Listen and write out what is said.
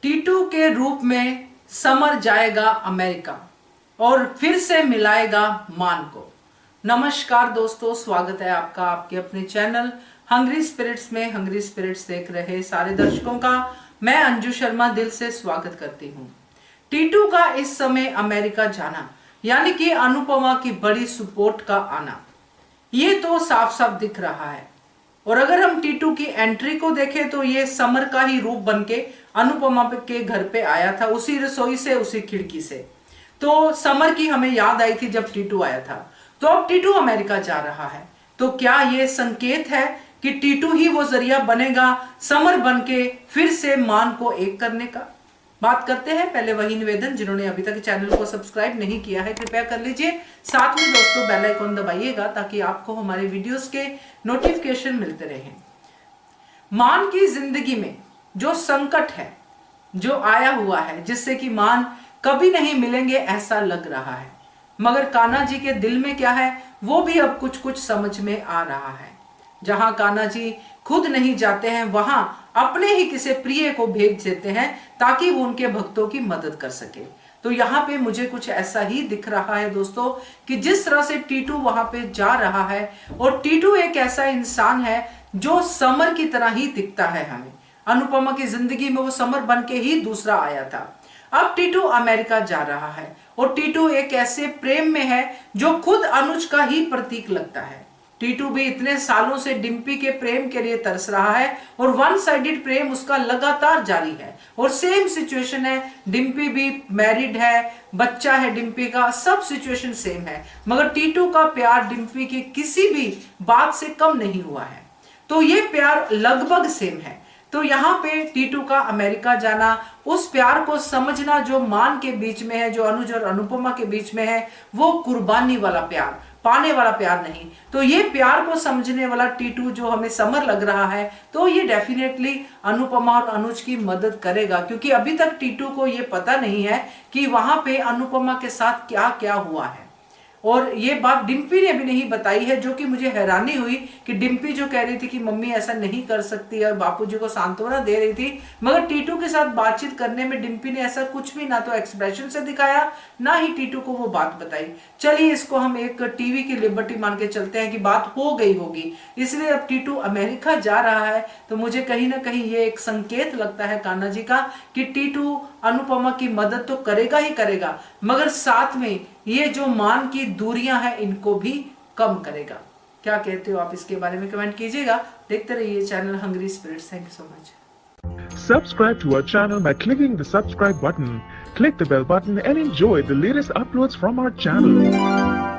टीटू के रूप में समर जाएगा अमेरिका और फिर से मिलाएगा मान को। नमस्कार दोस्तों, स्वागत है आपका आपके अपने चैनल हंग्री स्पिरिट्स में। हंग्री स्पिरिट्स देख रहे सारे दर्शकों का मैं अंजू शर्मा दिल से स्वागत करती हूँ। टीटू का इस समय अमेरिका जाना यानी कि अनुपमा की बड़ी सपोर्ट का आना, ये तो साफ साफ दिख रहा है। और अगर हम टीटू की एंट्री को देखें तो ये समर का ही रूप बनके अनुपमा के घर पे आया था, उसी रसोई से, उसी खिड़की से। तो समर की हमें याद आई थी जब टीटू आया था। तो अब टीटू अमेरिका जा रहा है, तो क्या ये संकेत है कि टीटू ही वो जरिया बनेगा समर बनके फिर से मान को एक करने का? बात करते हैं। पहले वही निवेदन, जिन्होंने अभी तक चैनल को सब्सक्राइब नहीं किया है कृपया कर लीजिए। साथ में दोस्तों बेल आइकन दबाइएगा ताकि आपको हमारे वीडियोस के नोटिफिकेशन मिलते रहें। मान की जिंदगी में जो संकट है, जो आया हुआ है, जिससे कि मान कभी नहीं मिलेंगे ऐसा लग रहा है, मगर कान्हा जी के दिल में क्या है वो भी अब कुछ कुछ समझ में आ रहा है। जहां कान्हा जी खुद नहीं जाते हैं वहां अपने ही किसी प्रिय को भेज देते हैं ताकि वो उनके भक्तों की मदद कर सके। तो यहाँ पे मुझे कुछ ऐसा ही दिख रहा है दोस्तों कि जिस तरह से टीटू वहां पे जा रहा है, और टीटू एक ऐसा इंसान है जो समर की तरह ही दिखता है हमें। अनुपमा की जिंदगी में वो समर बन के ही दूसरा आया था। अब टीटू अमेरिका जा रहा है और टीटू एक ऐसे प्रेम में है जो खुद अनुज का ही प्रतीक लगता है। टीटू भी इतने सालों से डिम्पी के प्रेम के लिए तरस रहा है और वन साइडेड प्रेम उसका लगातार जारी है। और सेम सिचुएशन है, डिम्पी भी मैरिड है, बच्चा है डिम्पी का, सब सिचुएशन सेम है, मगर टीटू का प्यार डिम्पी की किसी भी बात से कम नहीं हुआ है। तो ये प्यार लगभग सेम है। तो यहाँ पे टीटू का अमेरिका जाना, उस प्यार को समझना जो मान के बीच में है, जो अनुज और अनुपमा के बीच में है, वो कुर्बानी वाला प्यार, पाने वाला प्यार नहीं। तो ये प्यार को समझने वाला टीटू जो हमें समर लग रहा है, तो ये डेफिनेटली अनुपमा और अनुज की मदद करेगा, क्योंकि अभी तक टीटू को ये पता नहीं है कि वहां पे अनुपमा के साथ क्या क्या हुआ है। और ये बात डिम्पी ने भी नहीं बताई है, जो कि मुझे हैरानी हुई कि डिम्पी जो कह रही थी कि मम्मी ऐसा नहीं कर सकती और बापूजी को सांत्वना दे रही थी, मगर टीटू के साथ बातचीत करने में डिम्पी ने ऐसा कुछ भी ना तो एक्सप्रेशन से दिखाया, ना ही टीटू को वो बात बताई। चलिए इसको हम एक टीवी की लिबर्टी मान के चलते हैं कि बात हो गई होगी। इसलिए अब टीटू अमेरिका जा रहा है, तो मुझे कहीं ना कहीं ये एक संकेत लगता है कान्हा जी का कि टीटू अनुपमा की मदद तो करेगा ही करेगा, मगर साथ में ये जो मान की दूरियां हैं इनको भी कम करेगा। क्या कहते हो आप इसके बारे में कमेंट कीजिएगा। देखते रहिए channel hungry spirits. Thank you so much. Subscribe to our channel by clicking the subscribe button. Click the bell button and enjoy the latest uploads from our channel.